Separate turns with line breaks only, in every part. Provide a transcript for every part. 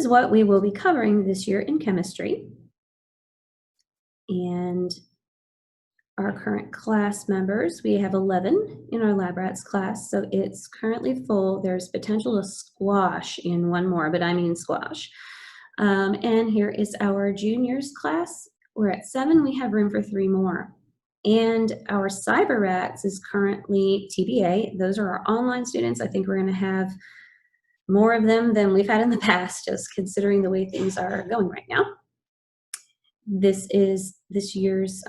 what we will be covering this year in chemistry. And our current class members, we have 11 in our lab rats class, so it's currently full. There's potential to squash in one more, but I mean squash. And here is our juniors class. We're at 7, we have room for 3 more. And our cyber rats is currently TBA. Those are our online students. I think we're gonna have more of them than we've had in the past, just considering the way things are going right now. This is this year's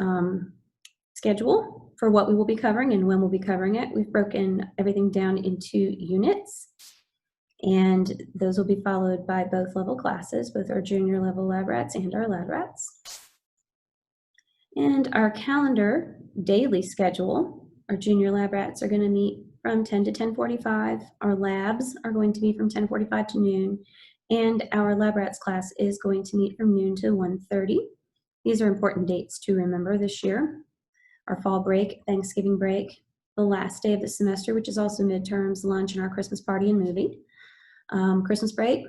schedule for what we will be covering and when we'll be covering it. We've broken everything down into units, and those will be followed by both level classes, both our junior level lab rats and our lab rats. And our calendar daily schedule, our junior lab rats are going to meet from 10 to 10:45. Our labs are going to be from 10:45 to noon, and our lab rats class is going to meet from noon to 1:30. These are important dates to remember this year. Our fall break, Thanksgiving break, the last day of the semester, which is also midterms, lunch, and our Christmas party and movie. Christmas break,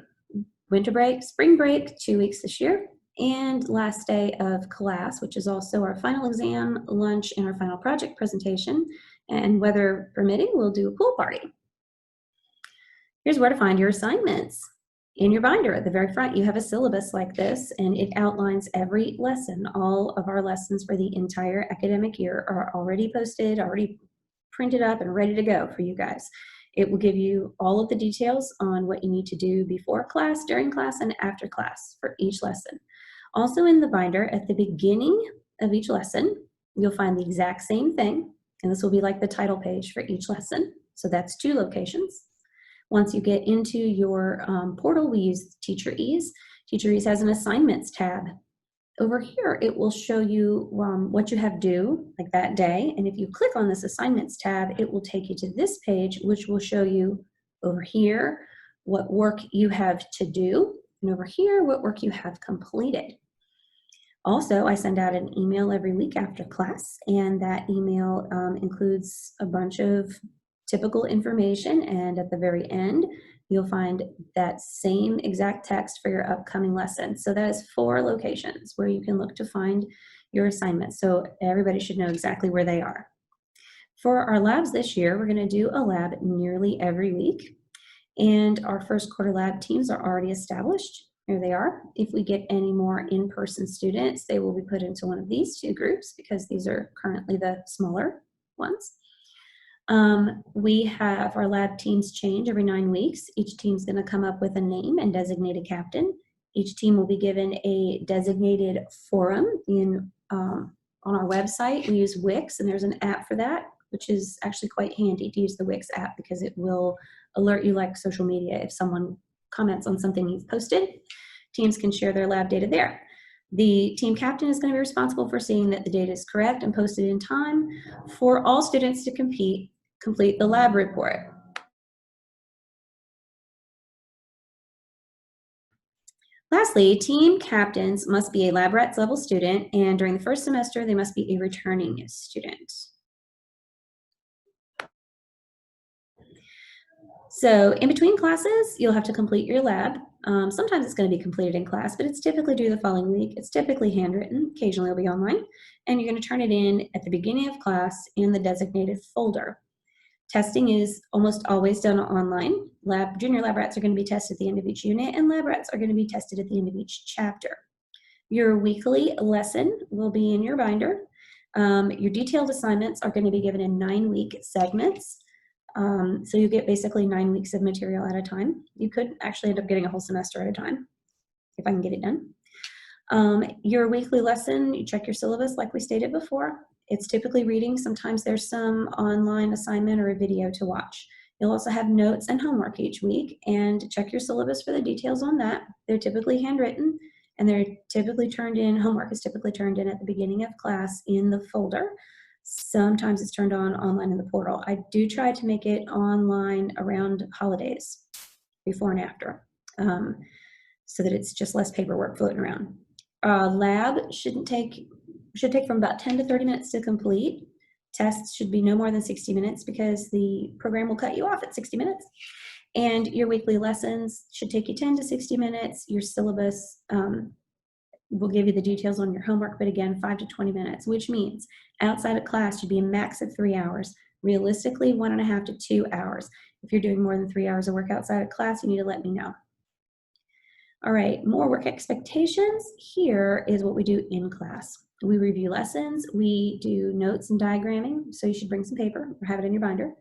winter break, spring break, 2 weeks this year, and last day of class, which is also our final exam, lunch, and our final project presentation. And weather permitting, we'll do a pool party. Here's where to find your assignments. In your binder at the very front, you have a syllabus like this, and it outlines every lesson. All of our lessons for the entire academic year are already posted, already printed up and ready to go for you guys. It will give you all of the details on what you need to do before class, during class, and after class for each lesson. Also in the binder, at the beginning of each lesson, you'll find the exact same thing, and this will be like the title page for each lesson. So that's 2 locations. Once you get into your portal, we use Teacher Ease. Teacher Ease has an assignments tab. Over here, it will show you what you have due, like that day. And if you click on this assignments tab, it will take you to this page, which will show you over here what work you have to do, and over here, what work you have completed. Also, I send out an email every week after class, and that email includes a bunch of typical information, and at the very end, you'll find that same exact text for your upcoming lesson. So that is 4 locations where you can look to find your assignments. So everybody should know exactly where they are. For our labs this year, we're going to do a lab nearly every week, and our first quarter lab teams are already established. Here they are. If we get any more in-person students, they will be put into one of these 2 groups because these are currently the smaller ones. We have our lab teams change every 9 weeks. Each team's going to come up with a name and designate a captain. Each team will be given a designated forum on our website. We use Wix, and there's an app for that, which is actually quite handy to use the Wix app because it will alert you like social media if someone comments on something you've posted. Teams can share their lab data there. The team captain is going to be responsible for seeing that the data is correct and posted in time for all students to complete the lab report. Lastly, team captains must be a lab rats level student, and during the first semester, they must be a returning student. So in between classes, you'll have to complete your lab. Sometimes it's going to be completed in class, but it's typically due the following week. It's typically handwritten. Occasionally it'll be online. And you're going to turn it in at the beginning of class in the designated folder. Testing is almost always done online. Junior lab rats are going to be tested at the end of each unit, and lab rats are going to be tested at the end of each chapter. Your weekly lesson will be in your binder. Your detailed assignments are going to be given in 9-week segments. So you get basically 9 weeks of material at a time. You could actually end up getting a whole semester at a time, if I can get it done. Your weekly lesson, you check your syllabus like we stated before. It's typically reading. Sometimes there's some online assignment or a video to watch. You'll also have notes and homework each week, and check your syllabus for the details on that. They're typically handwritten, and they're typically turned in, homework is typically turned in at the beginning of class in the folder. Sometimes it's turned on online in the portal. I do try to make it online around holidays, before and after, so that it's just less paperwork floating around. Lab should take from about 10 to 30 minutes to complete. Tests should be no more than 60 minutes because the program will cut you off at 60 minutes. And your weekly lessons should take you 10 to 60 minutes. Your syllabus will give you the details on your homework, but again, 5 to 20 minutes, which means outside of class, you'd be a max of 3 hours. Realistically, 1.5 to 2 hours. If you're doing more than 3 hours of work outside of class, you need to let me know. All right, more work expectations. Here is what we do in class. We review lessons, we do notes and diagramming, so you should bring some paper or have it in your binder.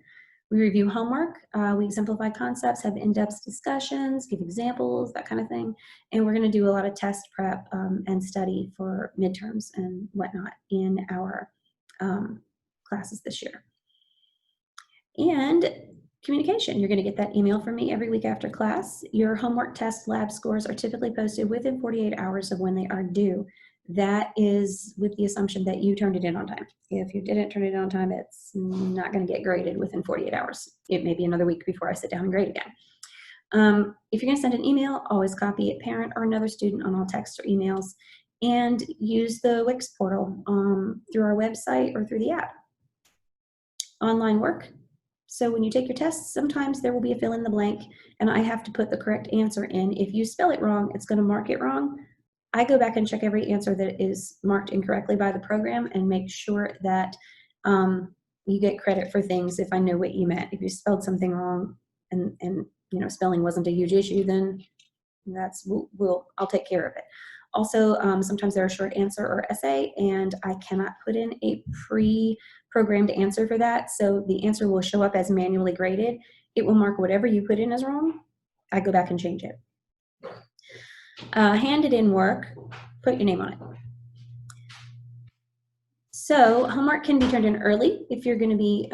We review homework, we exemplify concepts, have in-depth discussions, give examples, that kind of thing. And we're gonna do a lot of test prep and study for midterms and whatnot in our classes this year. And communication, you're gonna get that email from me every week after class. Your homework test lab scores are typically posted within 48 hours of when they are due. That is with the assumption that you turned it in on time. If you didn't turn it in on time, it's not gonna get graded within 48 hours. It may be another week before I sit down and grade again. If you're gonna send an email, always copy a parent or another student on all texts or emails, and use the Wix portal through our website or through the app. Online work. So when you take your tests, sometimes there will be a fill in the blank and I have to put the correct answer in. If you spell it wrong, it's gonna mark it wrong. I go back and check every answer that is marked incorrectly by the program and make sure that you get credit for things if I know what you meant. If you spelled something wrong and you know spelling wasn't a huge issue, then I'll take care of it. Also, sometimes they're a short answer or essay, and I cannot put in a pre-programmed answer for that, so the answer will show up as manually graded. It will mark whatever you put in as wrong. I go back and change it. Handed in work, put your name on it. So homework can be turned in early if you're going to be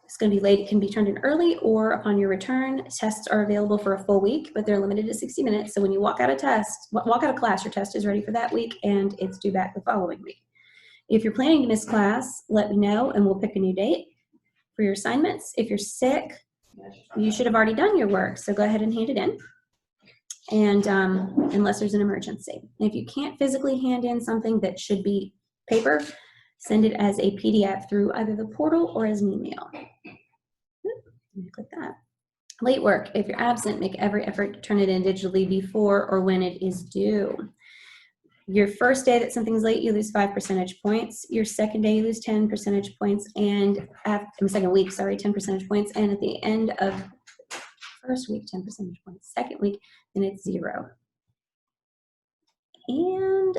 it's going to be late. It can be turned in early or upon your return. Tests are available for a full week, but they're limited to 60 minutes. So when you walk out of class, your test is ready for that week and it's due back the following week. If you're planning to miss class, let me know and we'll pick a new date for your assignments. If you're sick, you should have already done your work, so go ahead and hand it in. And unless there's an emergency. And if you can't physically hand in something that should be paper, send it as a PDF through either the portal or as an email. Click that. Late work. If you're absent, make every effort to turn it in digitally before or when it is due. Your first day that something's late, you lose 5 percentage points. Your second day, you lose 10 percentage points. And after second week, sorry, 10 percentage points. And at the end of first week, 10 percentage points. Second week, then it's 0. And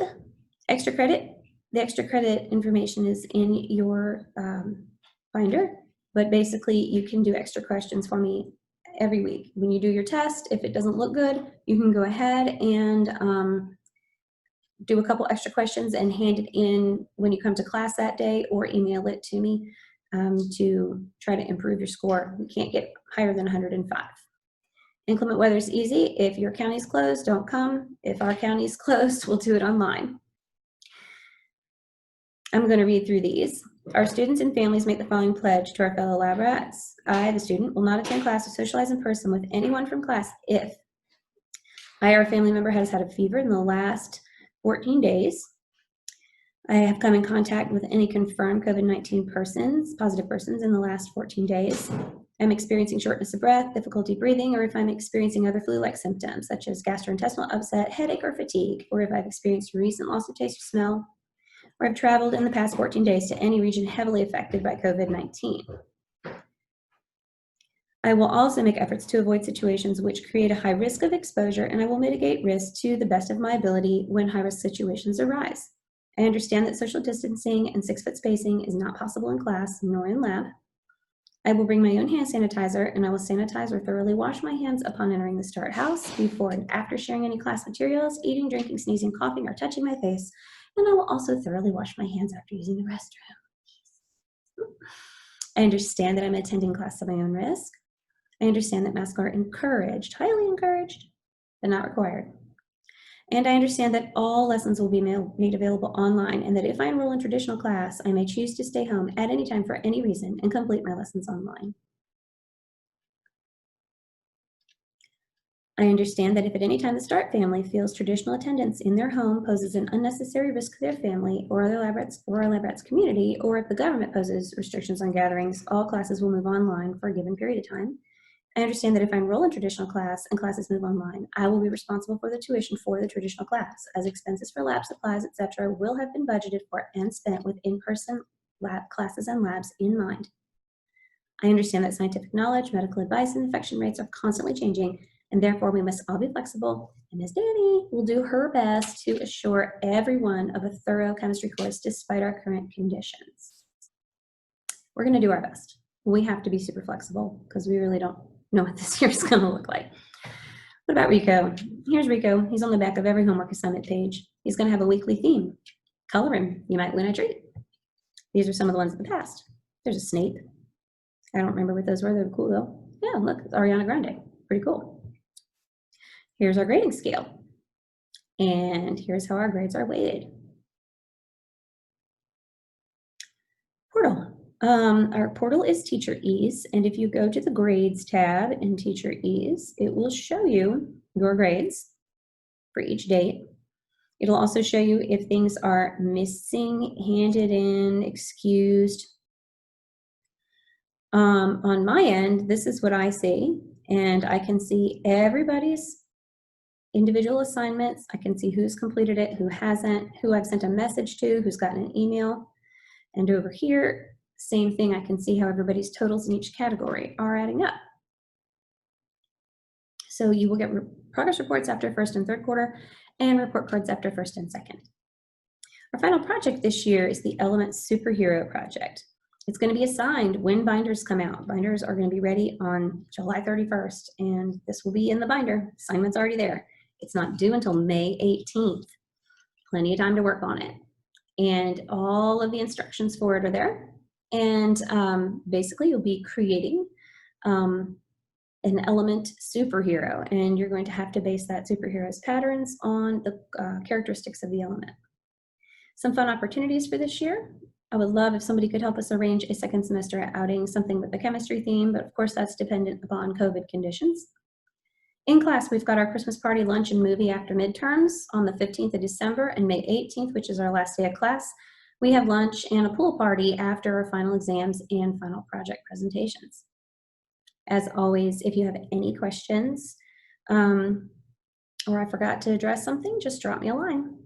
extra credit. The extra credit information is in your binder, but basically you can do extra questions for me every week. When you do your test, if it doesn't look good, you can go ahead and do a couple extra questions and hand it in when you come to class that day or email it to me to try to improve your score. You can't get higher than 105. Inclement weather is easy. If your county's closed, don't come. If our county's closed, we'll do it online. I'm going to read through these. Our students and families make the following pledge to our fellow lab rats. I, the student, will not attend class or socialize in person with anyone from class if I or a family member has had a fever in the last 14 days. I have come in contact with any confirmed COVID-19 positive persons in the last 14 days. I'm experiencing shortness of breath, difficulty breathing, or if I'm experiencing other flu-like symptoms such as gastrointestinal upset, headache, or fatigue, or if I've experienced recent loss of taste or smell, or have traveled in the past 14 days to any region heavily affected by COVID-19. I will also make efforts to avoid situations which create a high risk of exposure, and I will mitigate risk to the best of my ability when high-risk situations arise. I understand that social distancing and 6-foot spacing is not possible in class nor in lab. I will bring my own hand sanitizer, and I will sanitize or thoroughly wash my hands upon entering the start house, before and after sharing any class materials, eating, drinking, sneezing, coughing, or touching my face, and I will also thoroughly wash my hands after using the restroom. I understand that I'm attending class at my own risk. I understand that masks are encouraged, highly encouraged, but not required. And I understand that all lessons will be made available online, and that if I enroll in traditional class, I may choose to stay home at any time for any reason and complete my lessons online. I understand that if at any time the START family feels traditional attendance in their home poses an unnecessary risk to their family or other lab rats or our lab rats community, or if the government poses restrictions on gatherings, all classes will move online for a given period of time. I understand that if I enroll in traditional class and classes move online, I will be responsible for the tuition for the traditional class, as expenses for lab supplies, etc., will have been budgeted for and spent with in-person lab classes and labs in mind. I understand that scientific knowledge, medical advice, and infection rates are constantly changing, and therefore we must all be flexible. And Ms. Danny will do her best to assure everyone of a thorough chemistry course despite our current conditions. We're going to do our best. We have to be super flexible because we really don't know what this year's going to look like. What about Rico? Here's Rico. He's on the back of every homework assignment page. He's going to have a weekly theme. Color him. You might win a treat. These are some of the ones in the past. There's a Snape. I don't remember what those were. They were cool though. Yeah, look, it's Ariana Grande. Pretty cool. Here's our grading scale. And here's how our grades are weighted. Portal. Our portal is Teacher Ease, and if you go to the Grades tab in Teacher Ease, it will show you your grades for each date. It'll also show you if things are missing, handed in, excused. On my end, this is what I see, and I can see everybody's individual assignments. I can see who's completed it, who hasn't, who I've sent a message to, who's gotten an email. And over here, same thing, I can see how everybody's totals in each category are adding up. So you will get progress reports after first and third quarter and report cards after first and second. Our final project this year is the Element Superhero Project. It's going to be assigned when binders come out. Binders are going to be ready on July 31st, and this will be in the binder. Assignment's already there. It's not due until May 18th. Plenty of time to work on it. And all of the instructions for it are there. And basically you'll be creating an element superhero, and you're going to have to base that superhero's patterns on the characteristics of the element. Some fun opportunities for this year. I would love if somebody could help us arrange a second semester outing, something with the chemistry theme, but of course that's dependent upon COVID conditions. In class, we've got our Christmas party, lunch, and movie after midterms on the 15th of December, and May 18th, which is our last day of class. We have lunch and a pool party after our final exams and final project presentations. As always, if you have any questions or I forgot to address something, just drop me a line.